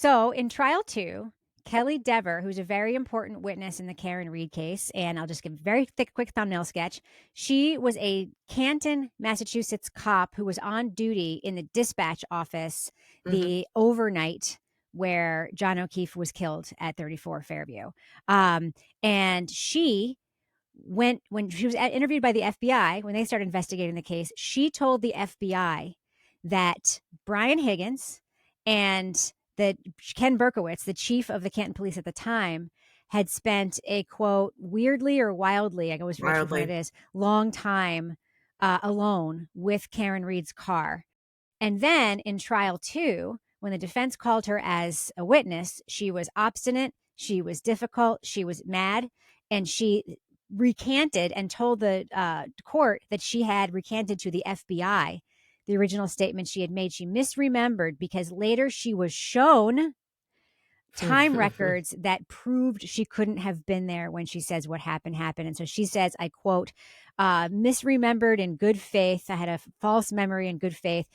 So in trial two, Kelly Dever, who's a very important witness in the Karen Reed case, and I'll just give a very thick, quick thumbnail sketch. She was a Canton, Massachusetts cop who was on duty in the dispatch office Mm-hmm. the overnight where John O'Keefe was killed at 34 Fairview. And she went when she was interviewed by the FBI when they started investigating the case. She told the FBI that Brian Higgins and that Ken Berkowitz, the chief of the Canton Police at the time, had spent a quote weirdly or wildly, I always forget which one it Wildly. is, long time alone with Karen Reed's car. And then in trial two, when the defense called her as a witness, she was obstinate, she was difficult, she was mad, and she recanted and told the court that she had recanted to the FBI the original statement she had made. She misremembered because later she was shown time records that proved she couldn't have been there when she says what happened happened. And so she says, I quote, misremembered in good faith. I had a false memory in good faith.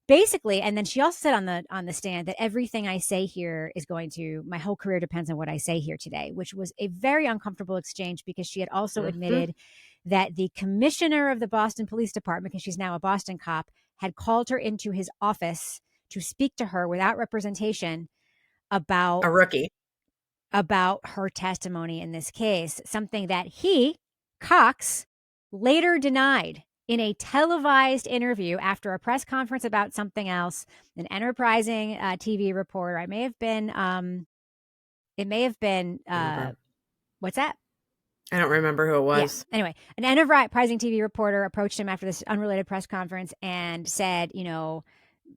Basically, and then she also said on the stand that everything I say here is going to, my whole career depends on what I say here today, which was a very uncomfortable exchange because she had also Mm-hmm. admitted that the commissioner of the Boston Police Department, because she's now a Boston cop, had called her into his office to speak to her without representation about A rookie. her testimony in this case, something that he, Cox, later denied in a televised interview after a press conference about something else. An enterprising TV reporter, it may have been, Remember. what's that? I don't remember who it Yeah. was. Anyway, an enterprising TV reporter approached him after this unrelated press conference and said,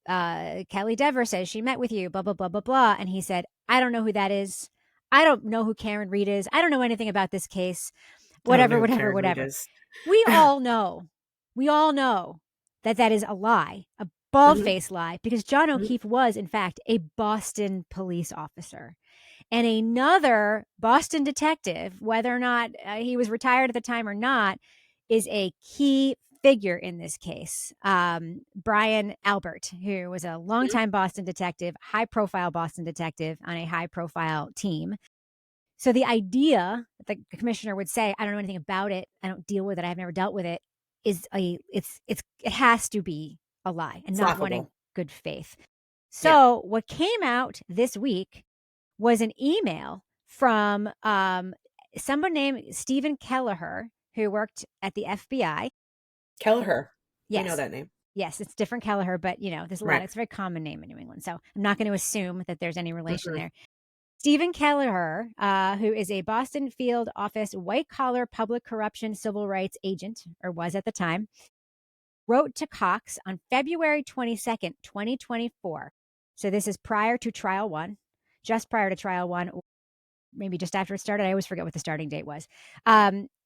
Kelly Dever says she met with you, blah, blah, blah, blah, blah. And he said, I don't know who that is. I don't know who Karen Reed is. I don't know anything about this case. I don't know Whatever, who whatever, Karen Reed whatever. is. We all know, that is a lie, a bald Mm-hmm. faced lie, because John O'Keefe was, in fact, a Boston police officer. And another Boston detective, whether or not he was retired at the time or not, is a key figure in this case. Brian Albert, who was a longtime Boston detective, high profile Boston detective on a high profile team. So the idea that the commissioner would say, I don't know anything about it, I don't deal with it, I've never dealt with it, it has to be a lie and It's not one in laughable. good faith. Yeah. So what came out this week was an email from someone named Stephen Kelleher, who worked at the FBI. Kelleher. We know Yes. that name. Yes, it's different Kelleher, but there's a lot. Right. It's a very common name in New England. So I'm not going to assume that there's any relation Mm-hmm. there. Stephen Kelleher, who is a Boston field office white collar public corruption civil rights agent, or was at the time, wrote to Cox on February 22nd, 2024. So this is prior to trial one, just prior to trial one, maybe just after it started. I always forget what the starting date was.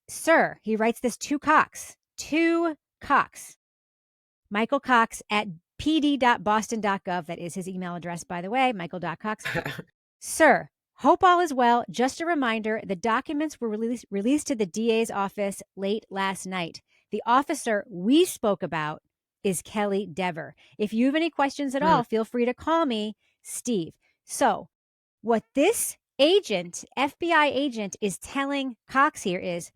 Sir, he writes this to Cox, Michael Cox at pd.boston.gov. That is his email address, by the way, michael.cox. Sir, hope all is well. Just a reminder, the documents were released to the DA's office late last night. The officer we spoke about is Kelly Dever. If you have any questions at Mm. all, feel free to call me, Steve. So what this agent, FBI agent, is telling Cox here is,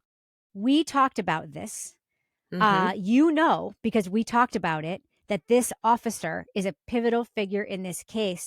we talked about this. Mm-hmm. Because we talked about it, that this officer is a pivotal figure in this case.